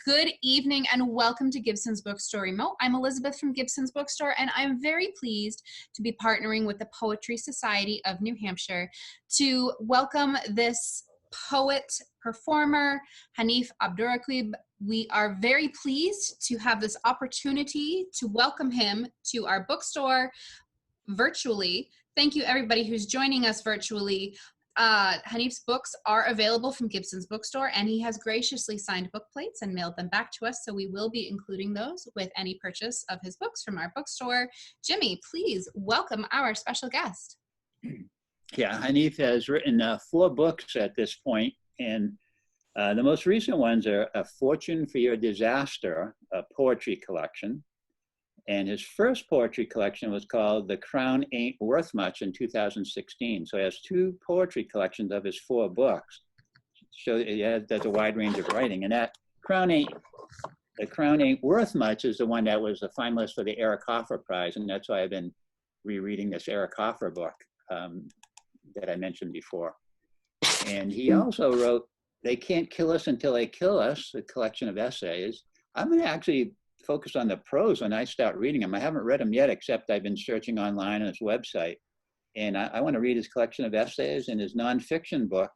Good evening and welcome to Gibson's Bookstore Remote. I'm Elizabeth from Gibson's Bookstore, and I'm very pleased to be partnering with the Poetry Society of New Hampshire to welcome this poet performer, Hanif Abdurraqib. We are very pleased to have this opportunity to welcome him to our bookstore virtually. Thank you everybody who's joining us virtually. Hanif's books are available from Gibson's Bookstore, and he has graciously signed book plates and mailed them back to us, so we will be including those with any purchase of his books from our bookstore. Jimmy, please welcome our special guest. Yeah, Hanif has written 4 books at this point, and the most recent ones are A Fortune for Your Disaster, a poetry collection. And his first poetry collection was called The Crown Ain't Worth Much in 2016. So he has 2 poetry collections of his 4 books. So there's a wide range of writing. And that The Crown Ain't Worth Much is the one that was a finalist for the Eric Hoffer Prize. And that's why I've been rereading this Eric Hoffer book that I mentioned before. And he also wrote They Can't Kill Us Until They Kill Us, a collection of essays. I'm going to actually focus on the prose when I start reading them. I haven't read them yet, except I've been searching online on his website. And I want to read his collection of essays and his nonfiction book,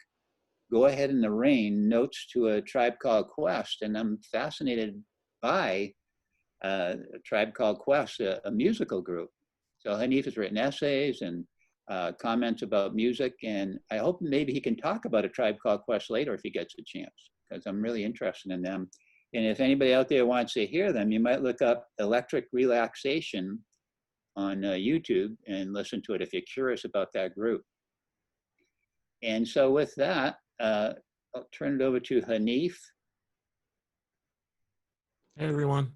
Go Ahead in the Rain, Notes to a Tribe Called Quest. And I'm fascinated by a Tribe Called Quest, a musical group. So Hanif has written essays and comments about music, and I hope maybe he can talk about a Tribe Called Quest later if he gets a chance, because I'm really interested in them. And if anybody out there wants to hear them, you might look up Electric Relaxation on YouTube and listen to it if you're curious about that group. And so with that, I'll turn it over to Hanif. Hey everyone.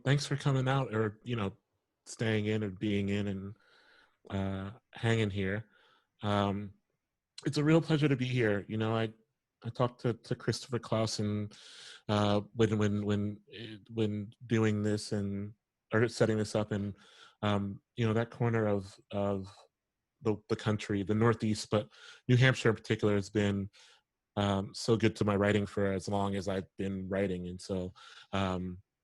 Thanks for coming out, or staying in or being in and hanging here. It's a real pleasure to be here. I talked to Christopher Clausen when doing this or setting this up, and that corner of the country, the Northeast, but New Hampshire in particular has been so good to my writing for as long as I've been writing, and so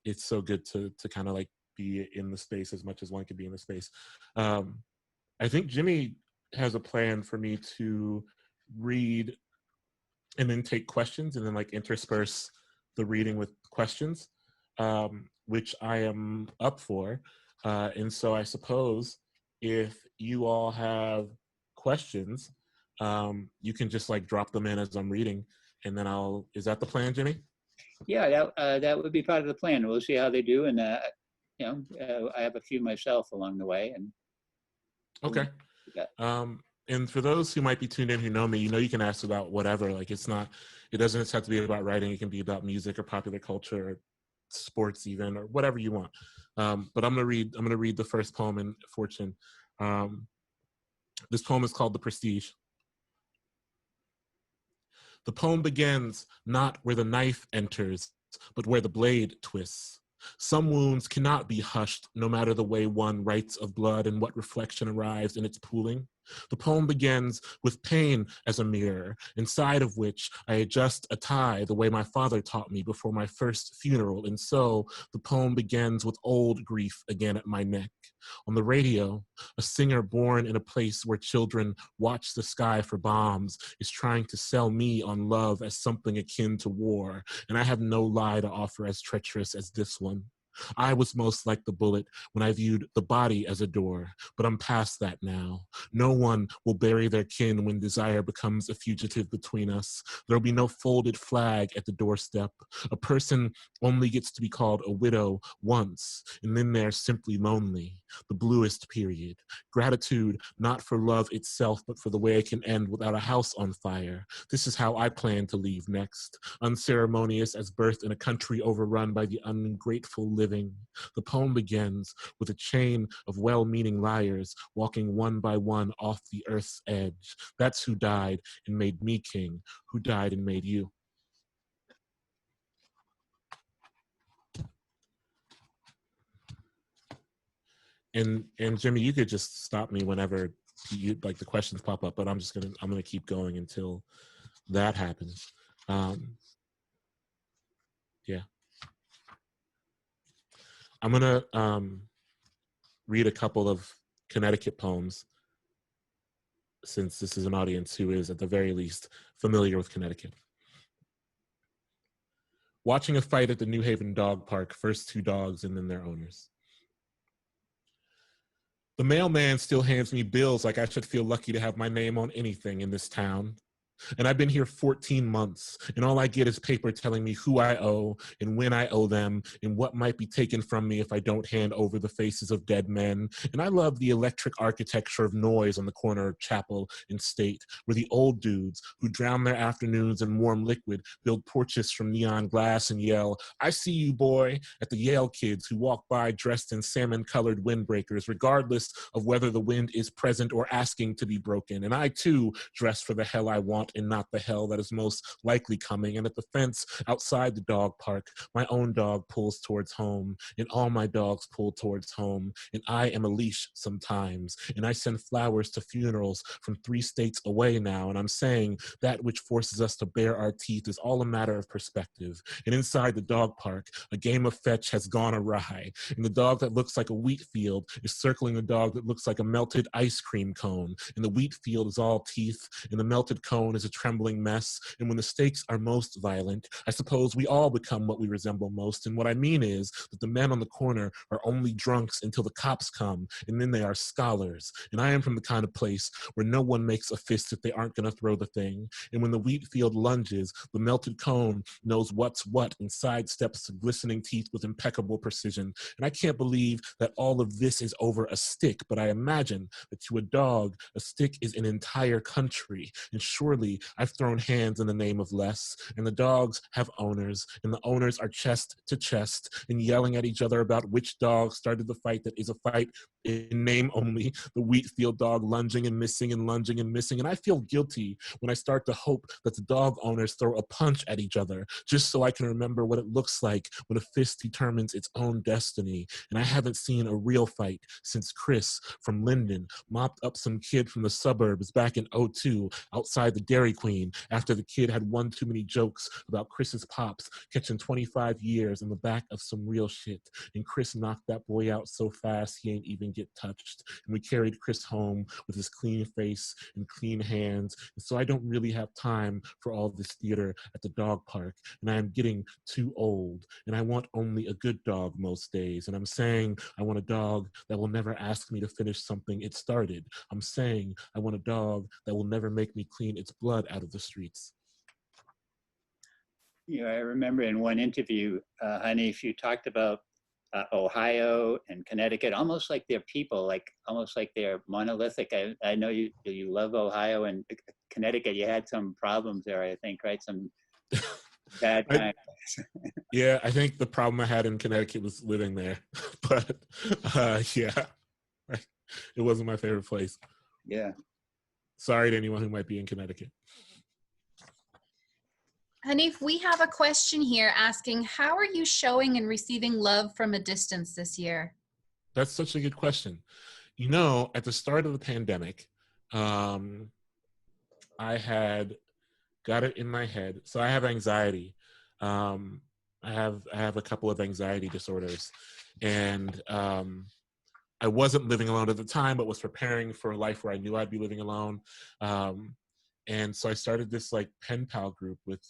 it's so good to kind of like be in the space as much as one can be in the space. I think Jimmy has a plan for me to read and then take questions and then like intersperse the reading with questions, which I am up for. And so I suppose if you all have questions, you can just like drop them in as I'm reading, and then is that the plan, Jimmy? Yeah, that would be part of the plan. We'll see how they do. And, I have a few myself along the way. And okay. And for those who might be tuned in who know me, you can ask about whatever. Like it doesn't just have to be about writing. It can be about music or popular culture or sports even, or whatever you want. But I'm gonna read the first poem in Fortune. This poem is called The Prestige. The poem begins not where the knife enters, but where the blade twists. Some wounds cannot be hushed, no matter the way one writes of blood and what reflection arrives in its pooling. The poem begins with pain as a mirror, inside of which I adjust a tie the way my father taught me before my first funeral, and so the poem begins with old grief again at my neck. On the radio, a singer born in a place where children watch the sky for bombs is trying to sell me on love as something akin to war, and I have no lie to offer as treacherous as this one. I was most like the bullet when I viewed the body as a door, but I'm past that now. No one will bury their kin when desire becomes a fugitive between us. There'll be no folded flag at the doorstep. A person only gets to be called a widow once, and then they're simply lonely. The bluest period. Gratitude not for love itself, but for the way it can end without a house on fire. This is how I plan to leave next. Unceremonious as birth in a country overrun by the ungrateful living. The poem begins with a chain of well-meaning liars walking one by one off the earth's edge. That's who died and made me king, who died and made you. And Jimmy, you could just stop me whenever the questions pop up, but I'm gonna keep going until that happens. I'm gonna read a couple of Connecticut poems, since this is an audience who is at the very least familiar with Connecticut. Watching a fight at the New Haven dog park, first two dogs and then their owners. The mailman still hands me bills like I should feel lucky to have my name on anything in this town. And I've been here 14 months, and all I get is paper telling me who I owe and when I owe them and what might be taken from me if I don't hand over the faces of dead men. And I love the electric architecture of noise on the corner of Chapel and State, where the old dudes who drown their afternoons in warm liquid build porches from neon glass and yell, "I see you, boy," at the Yale kids who walk by dressed in salmon-colored windbreakers, regardless of whether the wind is present or asking to be broken. And I, too, dress for the hell I want and not the hell that is most likely coming. And at the fence outside the dog park, my own dog pulls towards home, and all my dogs pull towards home, and I am a leash sometimes, and I send flowers to funerals from 3 states away now, and I'm saying that which forces us to bare our teeth is all a matter of perspective. And inside the dog park, a game of fetch has gone awry, and the dog that looks like a wheat field is circling the dog that looks like a melted ice cream cone, and the wheat field is all teeth, and the melted cone is a trembling mess. And when the stakes are most violent, I suppose we all become what we resemble most. And what I mean is that the men on the corner are only drunks until the cops come, and then they are scholars. And I am from the kind of place where no one makes a fist if they aren't going to throw the thing. And when the wheat field lunges, the melted cone knows what's what and sidesteps the glistening teeth with impeccable precision. And I can't believe that all of this is over a stick, but I imagine that to a dog, a stick is an entire country. And surely I've thrown hands in the name of less, and the dogs have owners, and the owners are chest to chest and yelling at each other about which dog started the fight that is a fight in name only, the wheat field dog lunging and missing and lunging and missing. And I feel guilty when I start to hope that the dog owners throw a punch at each other, just so I can remember what it looks like when a fist determines its own destiny. And I haven't seen a real fight since Chris from Linden mopped up some kid from the suburbs back in '02 outside the Dairy Queen after the kid had one too many jokes about Chris's pops catching 25 years in the back of some real shit. And Chris knocked that boy out so fast he ain't even get touched. And we carried Chris home with his clean face and clean hands. And so I don't really have time for all this theater at the dog park. And I am getting too old. And I want only a good dog most days. And I'm saying I want a dog that will never ask me to finish something it started. I'm saying I want a dog that will never make me clean its blood out of the streets. You know, I remember in one interview, Hanif, you talked about Ohio and Connecticut, almost like they're people, like almost like they're monolithic. I know you love Ohio and Connecticut. You had some problems there, I think, right? Some bad times. Yeah, I think the problem I had in Connecticut was living there, but yeah, it wasn't my favorite place. Yeah. Sorry to anyone who might be in Connecticut. Hanif, we have a question here asking, how are you showing and receiving love from a distance this year? That's such a good question. You know, at the start of the pandemic, I had got it in my head. So I have anxiety. I have a couple of anxiety disorders, and I wasn't living alone at the time, but was preparing for a life where I knew I'd be living alone. And so I started this like pen pal group with,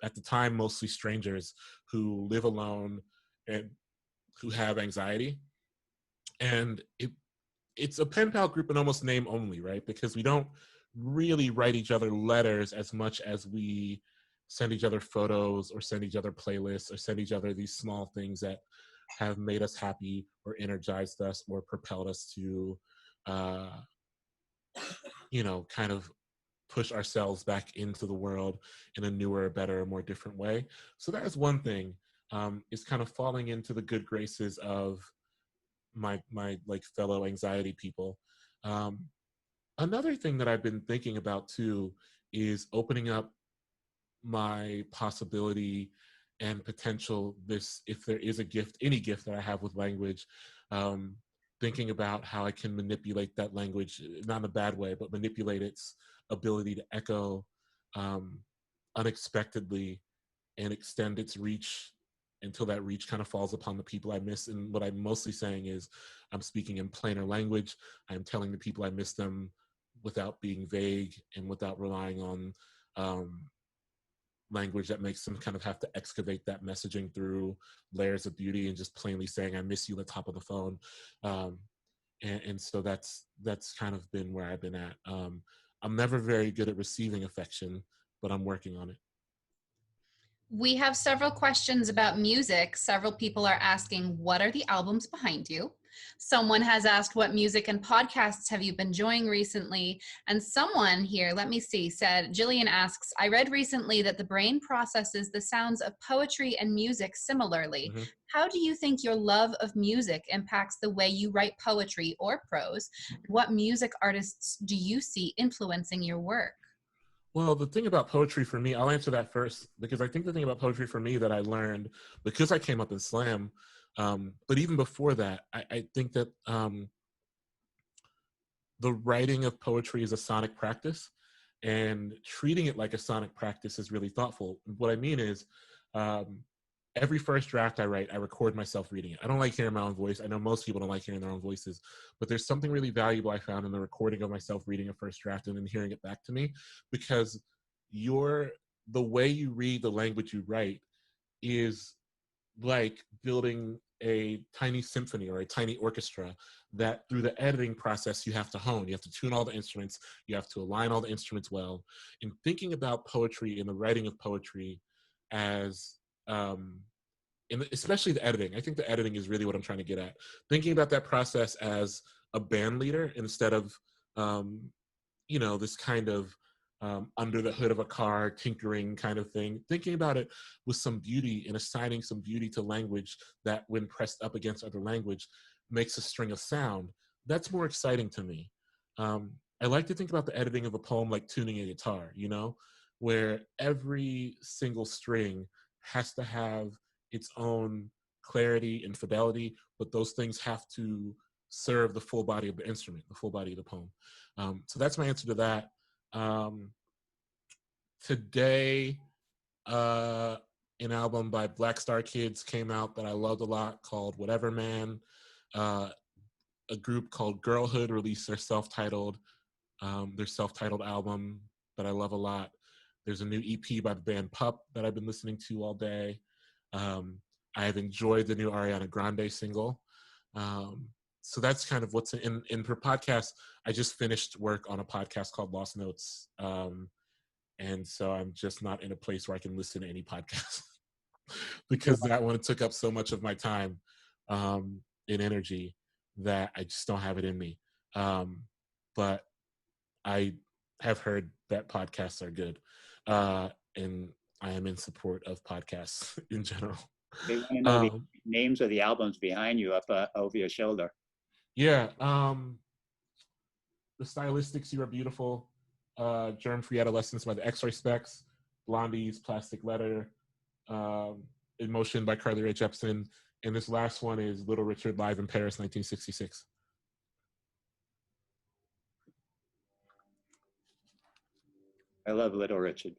at the time, mostly strangers who live alone and who have anxiety. And it's a pen pal group in almost name only, right? Because we don't really write each other letters as much as we send each other photos or send each other playlists or send each other these small things that have made us happy or energized us or propelled us to, you know, kind of push ourselves back into the world in a newer, better, more different way. So that is one thing, is kind of falling into the good graces of my like fellow anxiety people. Another thing that I've been thinking about too is opening up my possibility and potential, this, if there is a gift, any gift that I have with language, thinking about how I can manipulate that language, not in a bad way, but manipulate its ability to echo unexpectedly and extend its reach until that reach kind of falls upon the people I miss. And what I'm mostly saying is I'm speaking in plainer language. I'm telling the people I miss them without being vague and without relying on language that makes them kind of have to excavate that messaging through layers of beauty, and just plainly saying, I miss you at the top of the phone. And so that's kind of been where I've been at. I'm never very good at receiving affection, but I'm working on it. We have several questions about music. Several people are asking, what are the albums behind you? Someone has asked, what music and podcasts have you been enjoying recently? And someone here, let me see, said, Jillian asks, I read recently that the brain processes the sounds of poetry and music similarly. Mm-hmm. How do you think your love of music impacts the way you write poetry or prose? What music artists do you see influencing your work? Well, the thing about poetry for me, I'll answer that first, because I think the thing about poetry for me that I learned, because I came up in slam, but even before that, I think that the writing of poetry is a sonic practice, and treating it like a sonic practice is really thoughtful. What I mean is, every first draft I write, I record myself reading it. I don't like hearing my own voice. I know most people don't like hearing their own voices, but there's something really valuable I found in the recording of myself reading a first draft and then hearing it back to me, because the way you read the language you write is like building a tiny symphony or a tiny orchestra that through the editing process you have to hone. You have to tune all the instruments. You have to align all the instruments well. In thinking about poetry and the writing of poetry as especially the editing. I think the editing is really what I'm trying to get at. Thinking about that process as a band leader instead of, this kind of under the hood of a car tinkering kind of thing. Thinking about it with some beauty and assigning some beauty to language that, when pressed up against other language, makes a string of sound. That's more exciting to me. I like to think about the editing of a poem like tuning a guitar, where every single string has to have its own clarity and fidelity, but those things have to serve the full body of the instrument, the full body of the poem. So that's my answer to that. Today, an album by Black Star Kids came out that I loved a lot called Whatever Man. A group called Girlhood released their self-titled album that I love a lot. There's a new EP by the band Pup that I've been listening to all day. I have enjoyed the new Ariana Grande single. So that's kind of what's in per podcast. I just finished work on a podcast called Lost Notes. And so I'm just not in a place where I can listen to any podcast because that one took up so much of my time and energy that I just don't have it in me. But I have heard that podcasts are good. And I am in support of podcasts in general. They want to know the names of the albums behind you up over your shoulder. Yeah. The Stylistics, You Are Beautiful, Germ-Free Adolescence by the X-Ray Specs, Blondie's Plastic Letter, Emotion by Carly Rae Jepsen, and this last one is Little Richard Live in Paris, 1966. I love Little Richard.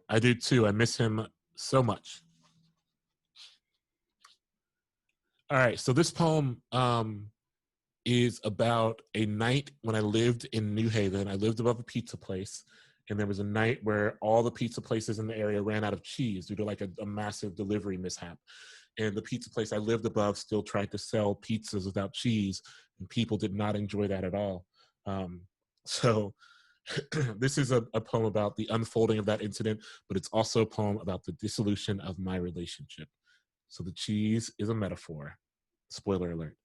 I do too. I miss him so much. All right, so this poem is about a night when I lived in New Haven. I lived above a pizza place, and there was a night where all the pizza places in the area ran out of cheese due to like a massive delivery mishap. And the pizza place I lived above still tried to sell pizzas without cheese, and people did not enjoy that at all. So this is a poem about the unfolding of that incident, but it's also a poem about the dissolution of my relationship. So the cheese is a metaphor. Spoiler alert.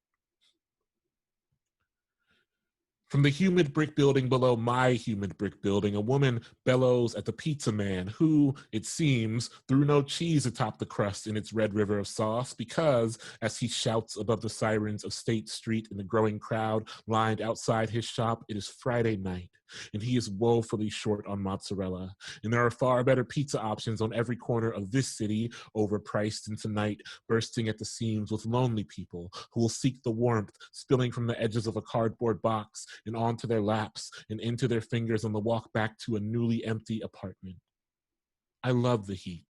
From the humid brick building below my humid brick building, a woman bellows at the pizza man who, it seems, threw no cheese atop the crust in its red river of sauce because, as he shouts above the sirens of State Street in the growing crowd lined outside his shop, it is Friday night, and he is woefully short on mozzarella. And there are far better pizza options on every corner of this city, overpriced, and tonight bursting at the seams with lonely people who will seek the warmth spilling from the edges of a cardboard box and onto their laps and into their fingers on the walk back to a newly empty apartment. I love the heat.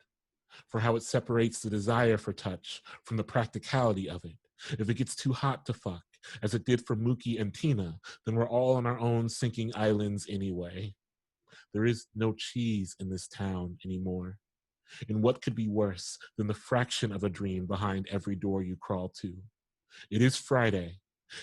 for how it separates the desire for touch from the practicality of it. If it gets too hot to fuck, as it did for Mookie and Tina, then we're all on our own sinking islands anyway. There is no cheese in this town anymore. And what could be worse than the fraction of a dream behind every door you crawl to? It is Friday,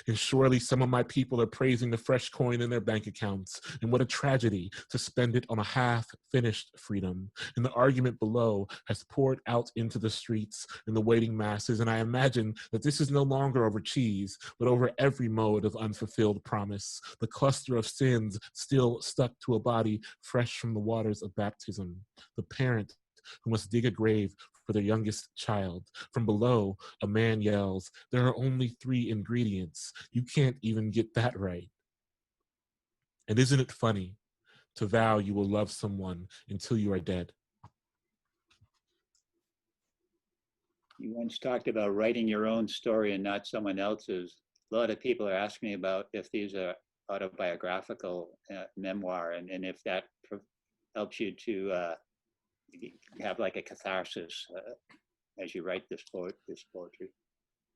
and surely some of my people are praising the fresh coin in their bank accounts, and what a tragedy to spend it on a half-finished freedom. And the argument below has poured out into the streets and the waiting masses, and I imagine that this is no longer over cheese, but over every mode of unfulfilled promise, the cluster of sins still stuck to a body fresh from the waters of baptism, the parent who must dig a grave for their youngest child. From below, a man yells, "There are only 3 ingredients. You can't even get that right." And isn't it funny to vow you will love someone until you are dead? You once talked about writing your own story and not someone else's. A lot of people are asking me about if these are autobiographical memoir, and if that helps you to have like a catharsis as you write this poetry.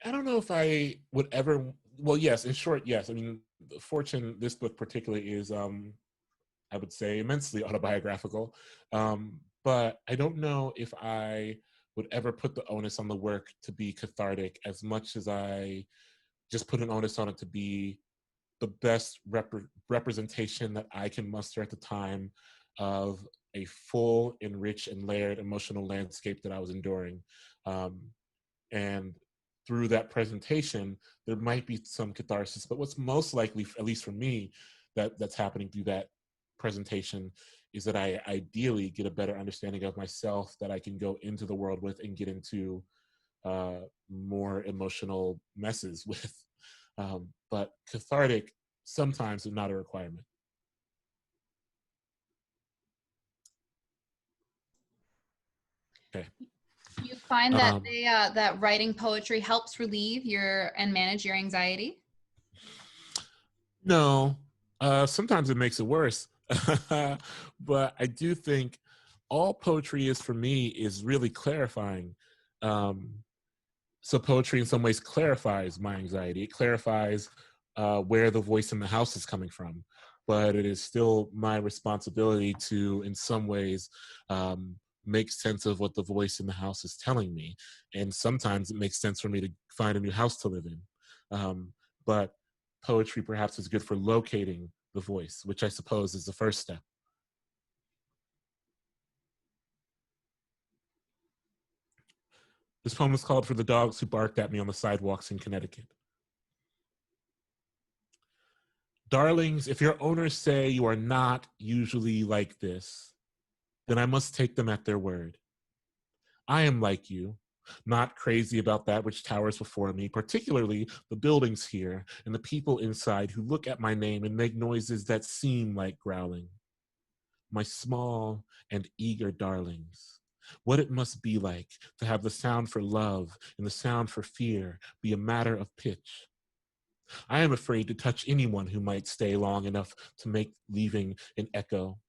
I don't know if I would ever, well, yes, in short, yes. I mean, Fortune, this book particularly is, I would say, immensely autobiographical. But I don't know if I would ever put the onus on the work to be cathartic as much as I just put an onus on it to be the best representation that I can muster at the time of a full and rich and layered emotional landscape that I was enduring. And through that presentation, there might be some catharsis, but what's most likely, at least for me, that's happening through that presentation is that I ideally get a better understanding of myself that I can go into the world with and get into more emotional messes with. But cathartic sometimes is not a requirement. Okay. You find that that writing poetry helps relieve and manage your anxiety? No, sometimes it makes it worse. But I do think all poetry is for me is really clarifying. So poetry in some ways clarifies my anxiety. It clarifies where the voice in the house is coming from. But it is still my responsibility to, in some ways, make sense of what the voice in the house is telling me. And sometimes it makes sense for me to find a new house to live in. But poetry perhaps is good for locating the voice, which I suppose is the first step. This poem is called "For the Dogs Who Barked at Me on the Sidewalks in Connecticut." Darlings, if your owners say you are not usually like this, then I must take them at their word. I am like you, not crazy about that which towers before me, particularly the buildings here and the people inside who look at my name and make noises that seem like growling. My small and eager darlings, what it must be like to have the sound for love and the sound for fear be a matter of pitch. I am afraid to touch anyone who might stay long enough to make leaving an echo.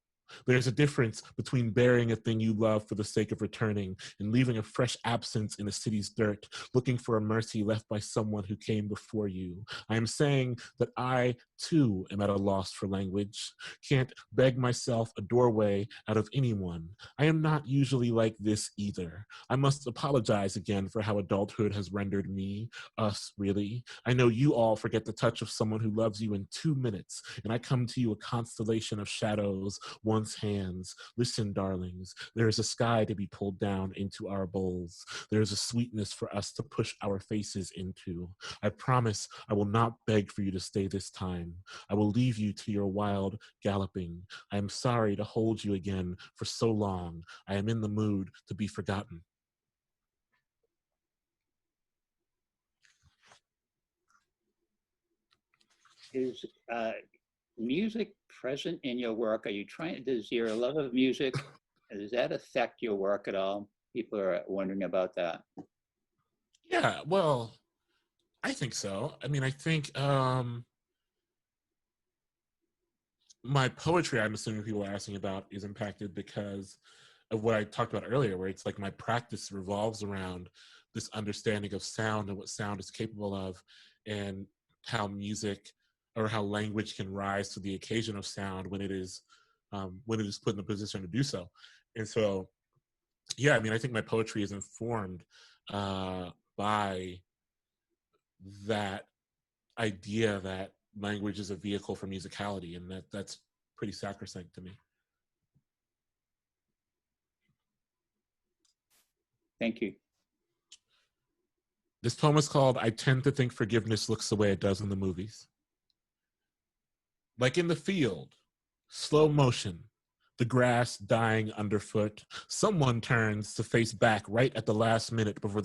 There's a difference between burying a thing you love for the sake of returning and leaving a fresh absence in a city's dirt, looking for a mercy left by someone who came before you. I am saying that I, too, am at a loss for language, can't beg myself a doorway out of anyone. I am not usually like this either. I must apologize again for how adulthood has rendered me, us, really. I know you all forget the touch of someone who loves you in 2 minutes, and I come to you a constellation of shadows, one's hands. Listen, darlings, there is a sky to be pulled down into our bowls. There is a sweetness for us to push our faces into. I promise I will not beg for you to stay this time. I will leave you to your wild galloping. I am sorry to hold you again for so long. I am in the mood to be forgotten. Is music present in your work? Are you trying, does your love of music, does that affect your work at all? People are wondering about that. Yeah, well, I think so. I mean, I think my poetry, I'm assuming people are asking about, is impacted because of what I talked about earlier, where it's like my practice revolves around this understanding of sound and what sound is capable of, and how music or how language can rise to the occasion of sound when it is put in a position to do so. And so, yeah, I mean, I think my poetry is informed by that idea that language is a vehicle for musicality, and that's pretty sacrosanct to me. Thank you. This poem is called "I Tend to Think Forgiveness Looks the Way It Does in the Movies." Like in the field, slow motion, the grass dying underfoot. Someone turns to face back right at the last minute before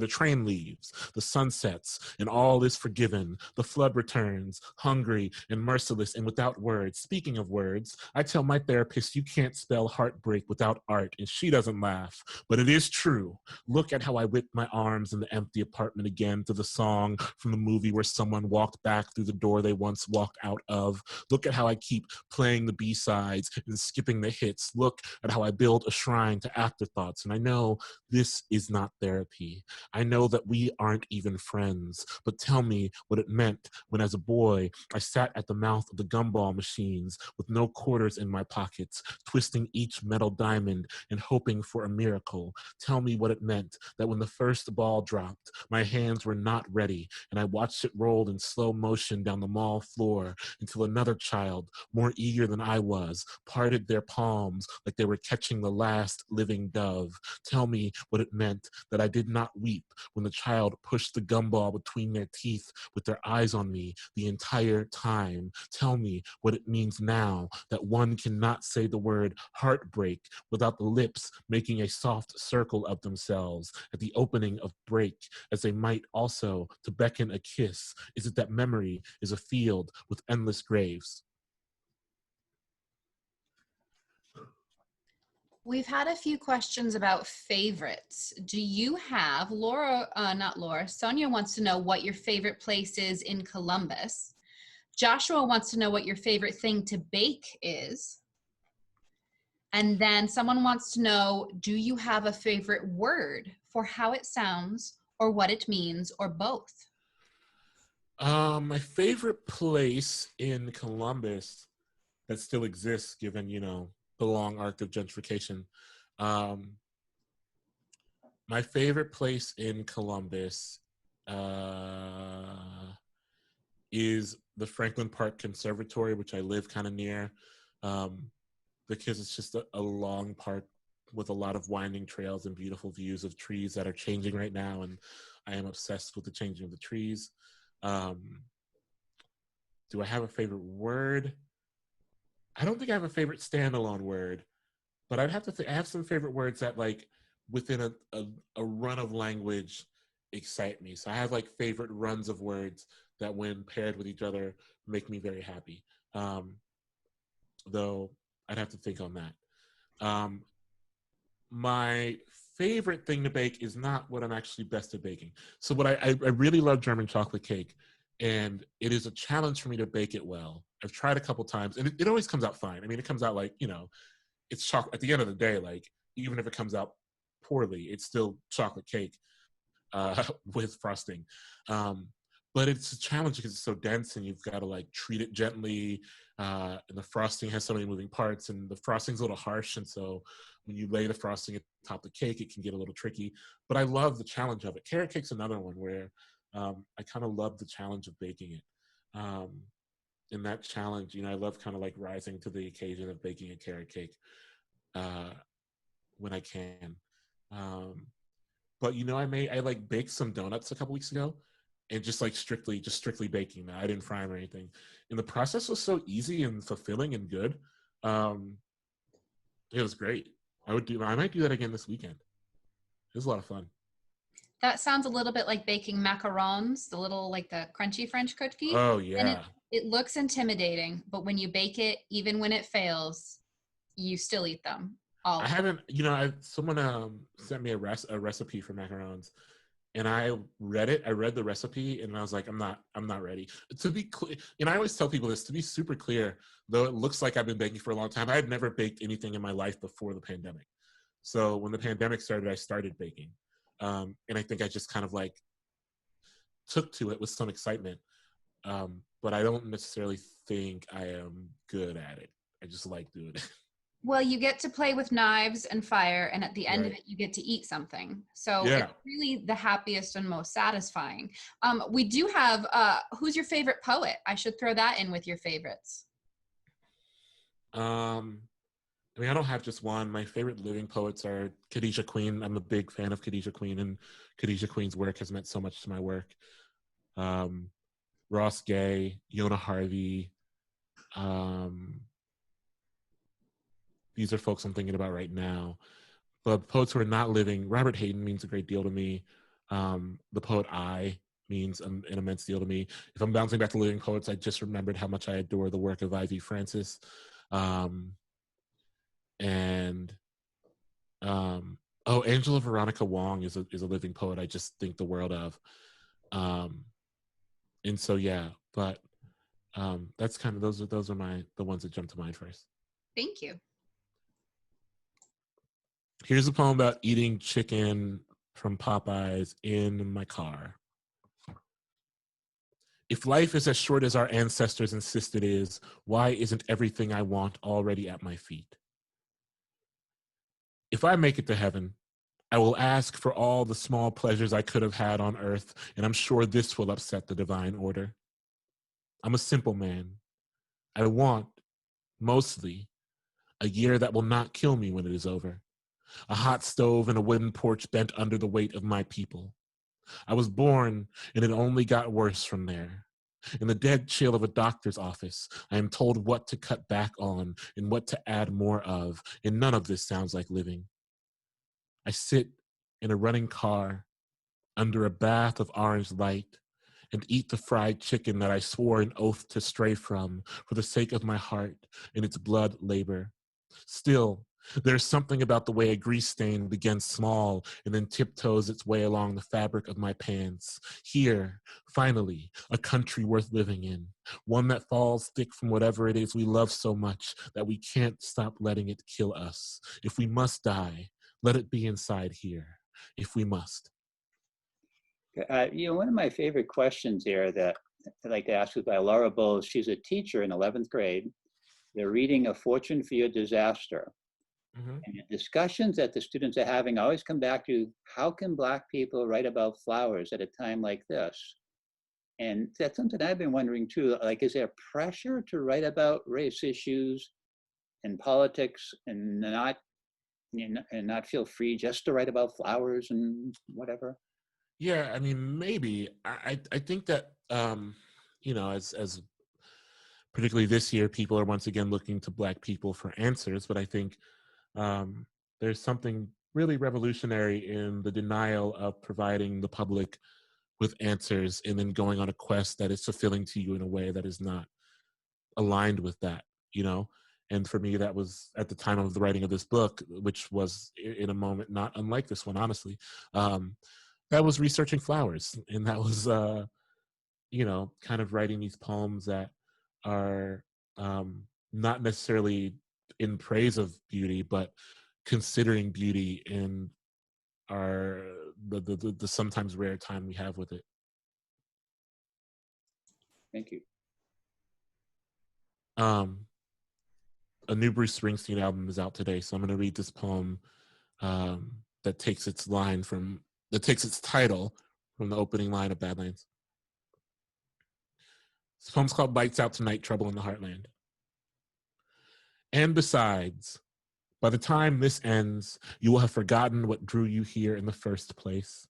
the train leaves. The sun sets and all is forgiven. The flood returns, hungry and merciless and without words. Speaking of words, I tell my therapist you can't spell heartbreak without art, and she doesn't laugh. But it is true. Look at how I whip my arms in the empty apartment again to the song from the movie where someone walked back through the door they once walked out of. Look at how I keep playing the B-sides and skipping the hits. Look at how I build a shrine to afterthoughts. And I know this is not therapy. I know that we aren't even friends. But tell me what it meant when, as a boy, I sat at the mouth of the gumball machines with no quarters in my pockets, twisting each metal diamond and hoping for a miracle. Tell me what it meant that when the first ball dropped, my hands were not ready, and I watched it roll in slow motion down the mall floor until another child, more eager than I was, parted their palms like they were catching the last living dove. Tell me what it meant that I did not weep when the child pushed the gumball between their teeth with their eyes on me the entire time. Tell me what it means now that one cannot say the word heartbreak without the lips making a soft circle of themselves at the opening of break, as they might also to beckon a kiss. Is it that memory is a field with endless graves? We've had a few questions about favorites. Do you have, Sonia wants to know what your favorite place is in Columbus. Joshua wants to know what your favorite thing to bake is. And then someone wants to know, do you have a favorite word for how it sounds or what it means or both? My favorite place in Columbus that still exists, given, the long arc of gentrification. My favorite place in Columbus is the Franklin Park Conservatory, which I live kind of near, because it's just a long park with a lot of winding trails and beautiful views of trees that are changing right now, and I am obsessed with the changing of the trees. Do I have a favorite word? I don't think I have a favorite standalone word, but I'd have to I have some favorite words that, like, within a run of language excite me. So I have like favorite runs of words that when paired with each other make me very happy. Though I'd have to think on that. My favorite thing to bake is not what I'm actually best at baking. So what I really love German chocolate cake, and it is a challenge for me to bake it well. I've tried a couple times, and it always comes out fine. I mean, it comes out like, it's chocolate. At the end of the day, like, even if it comes out poorly, it's still chocolate cake with frosting. But it's a challenge because it's so dense, and you've got to like treat it gently. And the frosting has so many moving parts, and the frosting's a little harsh, and so when you lay the frosting atop the cake, it can get a little tricky. But I love the challenge of it. Carrot cake's another one where I kind of love the challenge of baking it. In that challenge, I love kind of like rising to the occasion of baking a carrot cake when I can. But I like baked some donuts a couple weeks ago, and just strictly baking that. I didn't fry them or anything. And the process was so easy and fulfilling and good. It was great. I might do that again this weekend. It was a lot of fun. That sounds a little bit like baking macarons, the crunchy French cookie. Oh, yeah. And it looks intimidating, but when you bake it, even when it fails, you still eat them. I haven't, someone sent me a recipe for macarons, and I read it. I read the recipe, and I was like, I'm not ready. To be clear, I always tell people this, to be super clear, though it looks like I've been baking for a long time, I had never baked anything in my life before the pandemic. So when the pandemic started, I started baking. And I think I just kind of like took to it with some excitement. But I don't necessarily think I am good at it. I just like doing it. Well, you get to play with knives and fire, and at the end of Right. it, you get to eat something. So Yeah. it's really the happiest and most satisfying. We do have, who's your favorite poet? I should throw that in with your favorites. I mean, I don't have just one. My favorite living poets are Khadijah Queen. I'm a big fan of Khadijah Queen, and Khadijah Queen's work has meant so much to my work. Ross Gay, Yona Harvey. These are folks I'm thinking about right now. But poets who are not living, Robert Hayden means a great deal to me. The poet I means an immense deal to me. If I'm bouncing back to living poets, I just remembered how much I adore the work of Ivy Francis. Angela Veronica Wong is a living poet I just think the world of. And so yeah, but that's kind of those are the ones that jump to mind first. Thank you. Here's a poem about eating chicken from Popeyes in my car. If life is as short as our ancestors insist it is, why isn't everything I want already at my feet? If I make it to heaven, I will ask for all the small pleasures I could have had on earth, and I'm sure this will upset the divine order. I'm a simple man. I want, mostly, a year that will not kill me when it is over. A hot stove and a wooden porch bent under the weight of my people. I was born, and it only got worse from there. In the dead chill of a doctor's office, I am told what to cut back on and what to add more of, and none of this sounds like living. I sit in a running car under a bath of orange light and eat the fried chicken that I swore an oath to stray from for the sake of my heart and its blood labor. Still, there's something about the way a grease stain begins small and then tiptoes its way along the fabric of my pants. Here, finally, a country worth living in, one that falls thick from whatever it is we love so much that we can't stop letting it kill us. If we must die, let it be inside here, if we must. One of my favorite questions here that I'd like to ask is by Laura Bowles. She's a teacher in 11th grade. They're reading A Fortune for Your Disaster. Mm-hmm. And the discussions that the students are having always come back to, how can Black people write about flowers at a time like this? And that's something I've been wondering too, like, is there pressure to write about race issues and politics and not feel free just to write about flowers and whatever? Yeah, I mean, maybe. I think that, as particularly this year, people are once again looking to Black people for answers, but I think there's something really revolutionary in the denial of providing the public with answers and then going on a quest that is fulfilling to you in a way that is not aligned with that, And for me, that was at the time of the writing of this book, which was in a moment not unlike this one, honestly. That was researching flowers, and that was, kind of writing these poems that are not necessarily in praise of beauty, but considering beauty in the sometimes rare time we have with it. Thank you. A new Bruce Springsteen album is out today, so I'm going to read this poem that takes its title from the opening line of Badlands. This poem's called Lights Out Tonight, Trouble in the Heartland. And besides, by the time this ends, you will have forgotten what drew you here in the first place.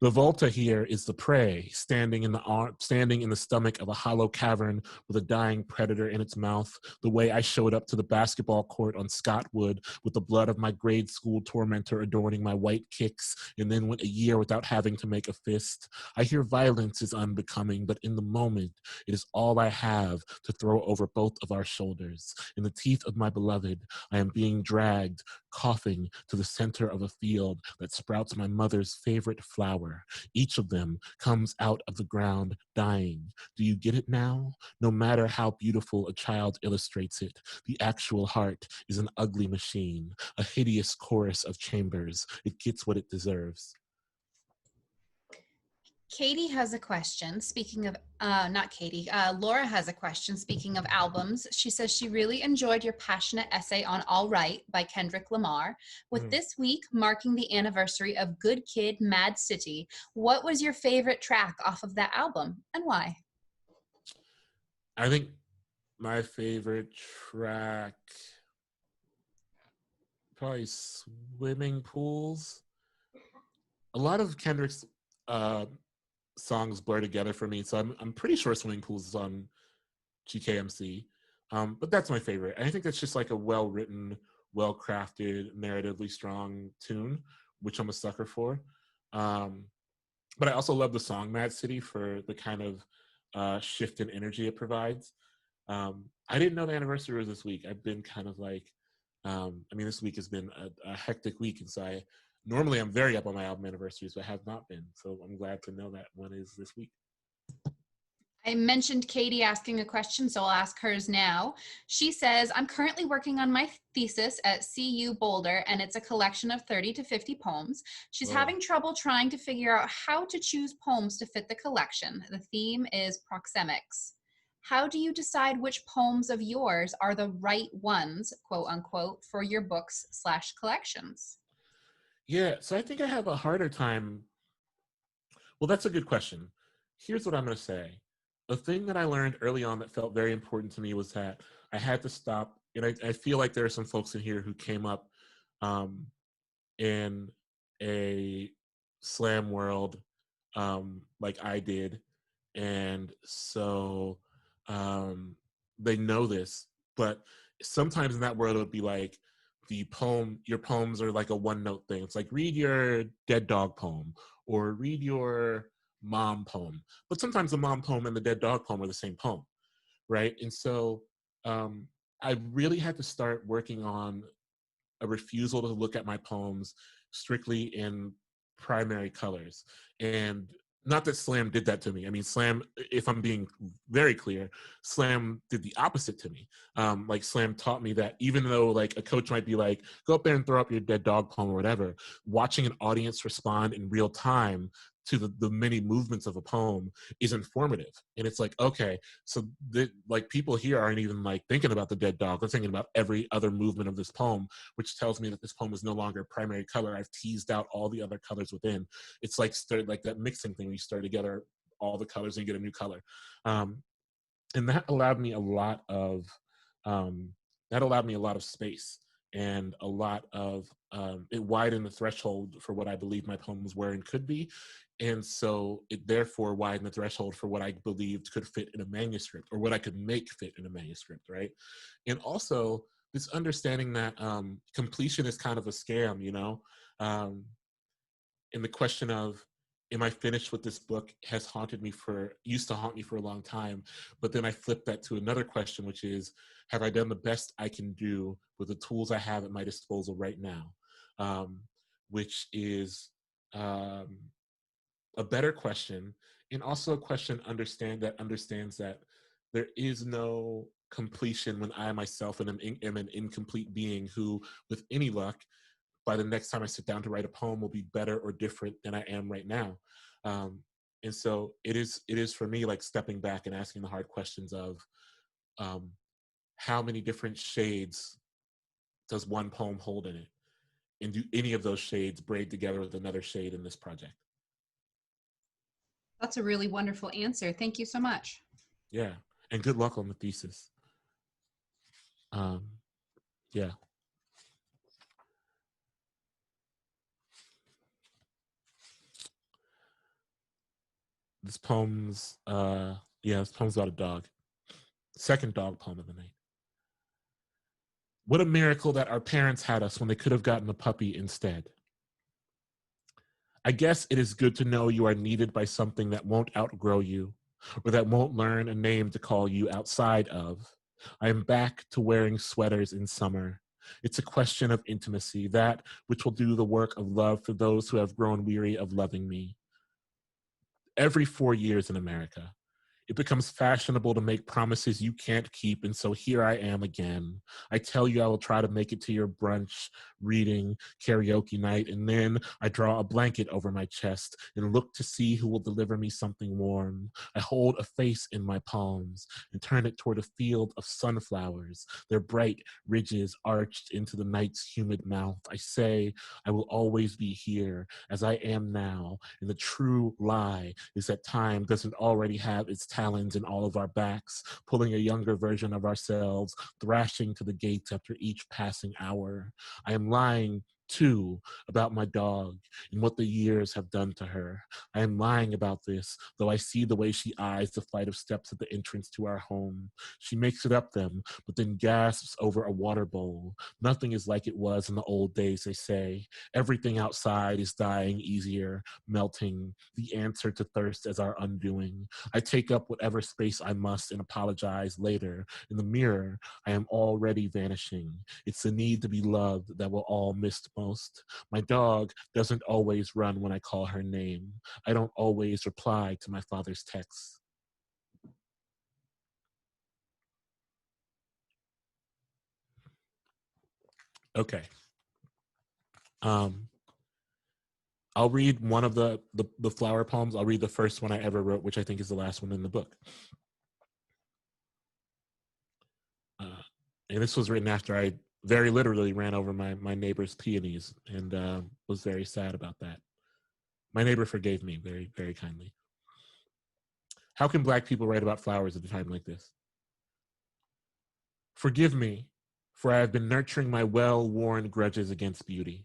The Volta here is the prey, standing in the stomach of a hollow cavern with a dying predator in its mouth, the way I showed up to the basketball court on Scottwood with the blood of my grade school tormentor adorning my white kicks, and then went a year without having to make a fist. I hear violence is unbecoming, but in the moment, it is all I have to throw over both of our shoulders. In the teeth of my beloved, I am being dragged coughing to the center of a field that sprouts my mother's favorite flower. Each of them comes out of the ground dying. Do you get it now? No matter how beautiful a child illustrates it, the actual heart is an ugly machine, a hideous chorus of chambers. It gets what it deserves. Katie has a question. Speaking of, not Katie, Laura has a question. Speaking of albums, she says she really enjoyed your passionate essay on All Right by Kendrick Lamar. With this week marking the anniversary of Good Kid, Mad City, what was your favorite track off of that album and why? I think my favorite track, probably Swimming Pools. A lot of Kendrick's songs blur together for me, so I'm pretty sure Swimming Pools is on GKMC, but that's my favorite. I think that's just like a well-written, well-crafted, narratively strong tune, which I'm a sucker for. But I also love the song Mad City for the kind of shift in energy it provides. I didn't know the anniversary was this week. I've been kind of like, this week has been a hectic week, and so normally I'm very up on my album anniversaries, but have not been. So I'm glad to know that one is this week. I mentioned Katie asking a question, so I'll ask hers now. She says, I'm currently working on my thesis at CU Boulder, and it's a collection of 30 to 50 poems. She's having trouble trying to figure out how to choose poems to fit the collection. The theme is proxemics. How do you decide which poems of yours are the right ones, quote unquote, for your books/collections? Yeah, so I think I have a harder time. Well, that's a good question. Here's what I'm going to say. The thing that I learned early on that felt very important to me was that I had to stop, and I feel like there are some folks in here who came up in a slam world like I did, and so they know this, but sometimes in that world it would be like your poems are like a one-note thing. It's like, read your dead dog poem or read your mom poem. But sometimes the mom poem and the dead dog poem are the same poem, right? And so I really had to start working on a refusal to look at my poems strictly in primary colors. And not that Slam did that to me. I mean, Slam, if I'm being very clear, Slam did the opposite to me. Like Slam taught me that even though like a coach might be like, go up there and throw up your dead dog poem or whatever, watching an audience respond in real time to the many movements of a poem is informative. And it's like, okay, so like people here aren't even like thinking about the dead dog. They're thinking about every other movement of this poem, which tells me that this poem is no longer primary color. I've teased out all the other colors within. It's like like that mixing thing where you stir together all the colors and you get a new color. And that allowed me a lot of space and a lot of it widened the threshold for what I believe my poems were and could be. And so it therefore widened the threshold for what I believed could fit in a manuscript or what I could make fit in a manuscript, right? And also this understanding that completion is kind of a scam, you know? And the question of, am I finished with this book used to haunt me for a long time. But then I flipped that to another question, which is, have I done the best I can do with the tools I have at my disposal right now? Which is a better question, and also a question that understands that there is no completion when I myself am an incomplete being who, with any luck, by the next time I sit down to write a poem will be better or different than I am right now. And so it is for me like stepping back and asking the hard questions of how many different shades does one poem hold in it? And do any of those shades braid together with another shade in this project? That's a really wonderful answer. Thank you so much. Yeah, and good luck on the thesis. Yeah. This poem's about a dog. Second dog poem of the night. What a miracle that our parents had us when they could have gotten a puppy instead. I guess it is good to know you are needed by something that won't outgrow you, or that won't learn a name to call you outside of. I am back to wearing sweaters in summer, It's a question of intimacy, that which will do the work of love for those who have grown weary of loving me. Every 4 years in America, it becomes fashionable to make promises you can't keep, and so here I am again. I tell you I will try to make it to your brunch, reading, karaoke night, and then I draw a blanket over my chest and look to see who will deliver me something warm. I hold a face in my palms and turn it toward a field of sunflowers, their bright ridges arched into the night's humid mouth. I say I will always be here as I am now, and the true lie is that time doesn't already have its talons in all of our backs, pulling a younger version of ourselves, thrashing to the gates after each passing hour. I am lying, too, about my dog and what the years have done to her. I am lying about this, though I see the way she eyes the flight of steps at the entrance to our home. She makes it up them, but then gasps over a water bowl. Nothing is like it was in the old days, they say. Everything outside is dying easier, melting, the answer to thirst as our undoing. I take up whatever space I must and apologize later. In the mirror, I am already vanishing. It's the need to be loved that will all miss most. My dog doesn't always run when I call her name. I don't always reply to my father's texts. Okay. I'll read one of the flower poems. I'll read the first one I ever wrote, which I think is the last one in the book. And this was written after I very literally ran over my neighbor's peonies and was very sad about that. My neighbor forgave me very, very kindly. How can Black people write about flowers at a time like this? Forgive me, for I have been nurturing my well-worn grudges against beauty.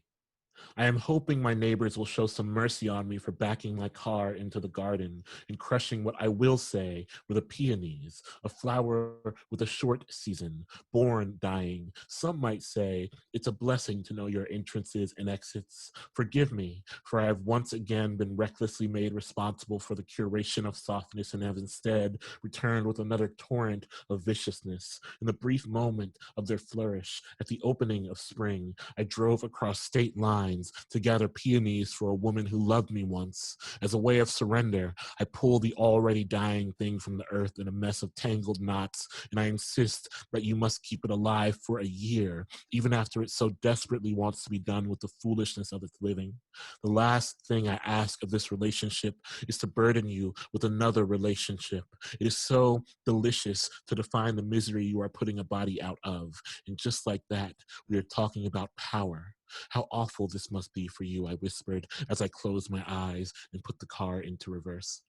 I am hoping my neighbors will show some mercy on me for backing my car into the garden and crushing what I will say were the peonies, a flower with a short season, born dying. Some might say it's a blessing to know your entrances and exits. Forgive me, for I have once again been recklessly made responsible for the curation of softness and have instead returned with another torrent of viciousness. In the brief moment of their flourish, at the opening of spring, I drove across state lines to gather peonies for a woman who loved me once. As a way of surrender, I pull the already dying thing from the earth in a mess of tangled knots, and I insist that you must keep it alive for a year, even after it so desperately wants to be done with the foolishness of its living. The last thing I ask of this relationship is to burden you with another relationship. It is so delicious to define the misery you are putting a body out of. And just like that, we are talking about power. How awful this must be for you, I whispered as I closed my eyes and put the car into reverse.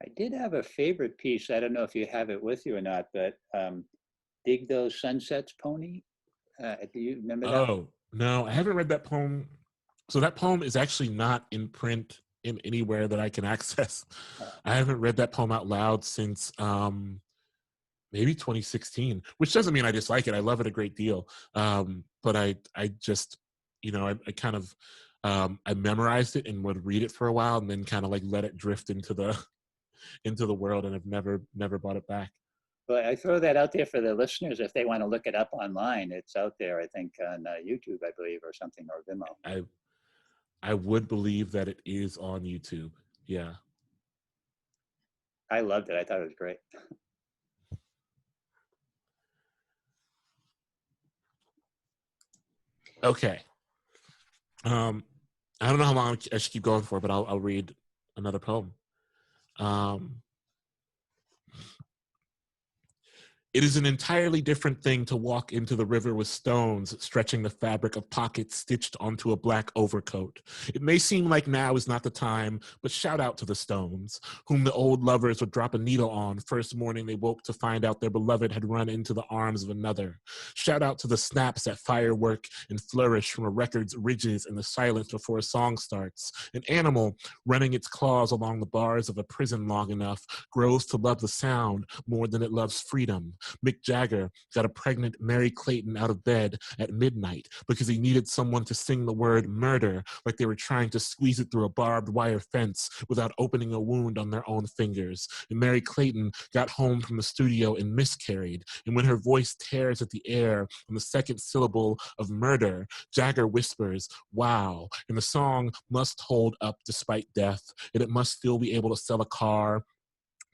I did have a favorite piece. I don't know if you have it with you or not, but Dig Those Sunsets, Pony. Do you remember that? Oh, no, I haven't read that poem. So that poem is actually not in print in anywhere that I can access. I haven't read that poem out loud since maybe 2016, which doesn't mean I dislike it. I love it a great deal. But I just, I kind of, I memorized it and would read it for a while and then kind of like let it drift into the world, and I've never brought it back. But I throw that out there for the listeners if they want to look it up online. It's out there, I think, on YouTube, I believe, or something, or Vimeo. I would believe that it is on YouTube. Yeah. I loved it. I thought it was great. Okay. I don't know how long I should keep going for, but I'll read another poem. It is an entirely different thing to walk into the river with stones, stretching the fabric of pockets stitched onto a black overcoat. It may seem like now is not the time, but shout out to the stones, whom the old lovers would drop a needle on first morning they woke to find out their beloved had run into the arms of another. Shout out to the snaps that firework and flourish from a record's ridges in the silence before a song starts. An animal running its claws along the bars of a prison long enough grows to love the sound more than it loves freedom. Mick Jagger got a pregnant Mary Clayton out of bed at midnight because he needed someone to sing the word murder like they were trying to squeeze it through a barbed wire fence without opening a wound on their own fingers. And Mary Clayton got home from the studio and miscarried. And when her voice tears at the air on the second syllable of murder, Jagger whispers, "Wow." And the song must hold up despite death, and it must still be able to sell a car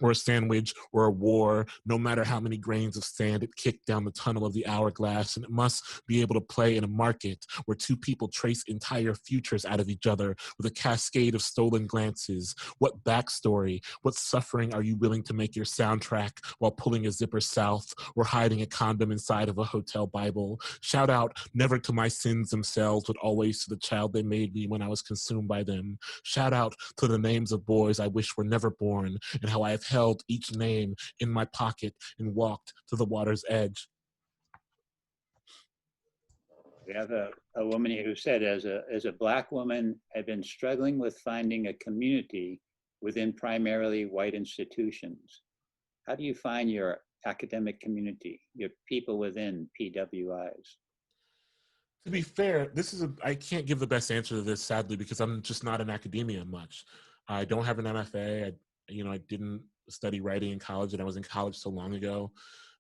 or a sandwich or a war, no matter how many grains of sand it kicked down the tunnel of the hourglass. And it must be able to play in a market where two people trace entire futures out of each other with a cascade of stolen glances. What backstory, what suffering are you willing to make your soundtrack while pulling a zipper south or hiding a condom inside of a hotel Bible? Shout out never to my sins themselves, but always to the child they made me when I was consumed by them. Shout out to the names of boys I wish were never born, and how I have held each name in my pocket and walked to the water's edge. We have a woman here who said, as a Black woman, I've been struggling with finding a community within primarily white institutions. How do you find your academic community, your people within PWIs? To be fair, I can't give the best answer to this, sadly, because I'm just not in academia much. I don't have an MFA. I didn't study writing in college, and I was in college so long ago.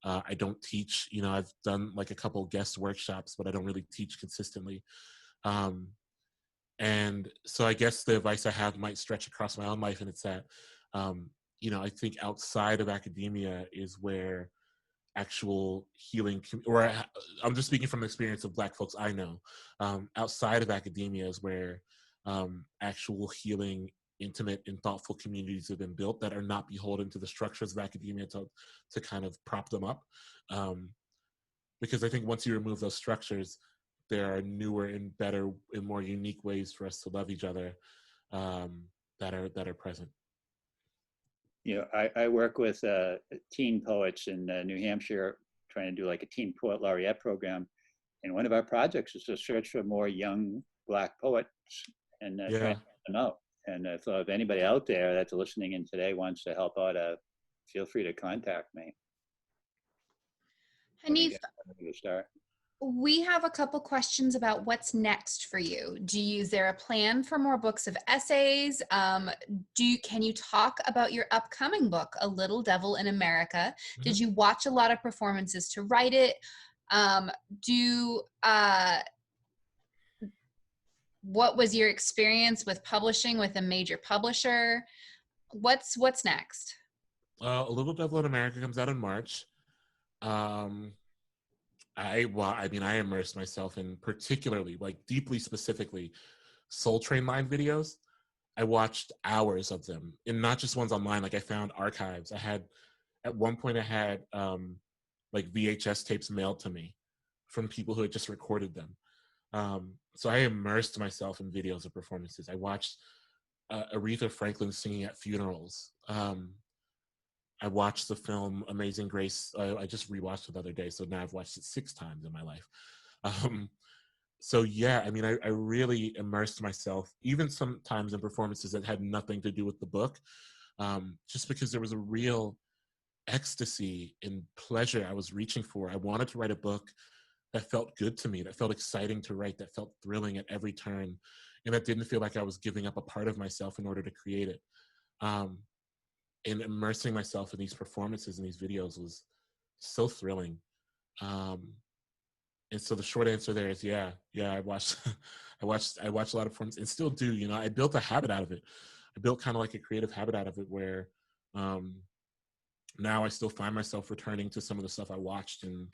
I don't teach. I've done like a couple guest workshops, but I don't really teach consistently. And so I guess the advice I have might stretch across my own life, and it's that, I think outside of academia is where actual healing, I'm just speaking from the experience of Black folks I know. Outside of academia is where actual healing, intimate and thoughtful communities have been built that are not beholden to the structures of academia to kind of prop them up. Because I think once you remove those structures, there are newer and better and more unique ways for us to love each other that are present. I work with teen poets in New Hampshire, trying to do like a teen poet laureate program. And one of our projects is to search for more young Black poets and try to get them out. And so if anybody out there that's listening in today wants to help out, feel free to contact me. Hanif, we have a couple questions about what's next for you. Is there a plan for more books of essays? Can you talk about your upcoming book, A Little Devil in America? Mm-hmm. Did you watch a lot of performances to write it? What was your experience with publishing with a major publisher? What's next? A Little Devil in America comes out in March. I immersed myself in particularly, deeply specifically, Soul Train line videos. I watched hours of them, and not just ones online. I found archives. At one point I had VHS tapes mailed to me from people who had just recorded them. So I immersed myself in videos of performances. I watched Aretha Franklin singing at funerals. I watched the film Amazing Grace. I just rewatched it the other day, so now I've watched it 6 times in my life. I really immersed myself, even sometimes in performances that had nothing to do with the book, just because there was a real ecstasy and pleasure I was reaching for. I wanted to write a book that felt good to me, that felt exciting to write, that felt thrilling at every turn, and that didn't feel like I was giving up a part of myself in order to create it. And immersing myself in these performances and these videos was so thrilling. And so the short answer there is, I watched a lot of performances and still do. I built a habit out of it. I built kind of like a creative habit out of it where now I still find myself returning to some of the stuff I watched and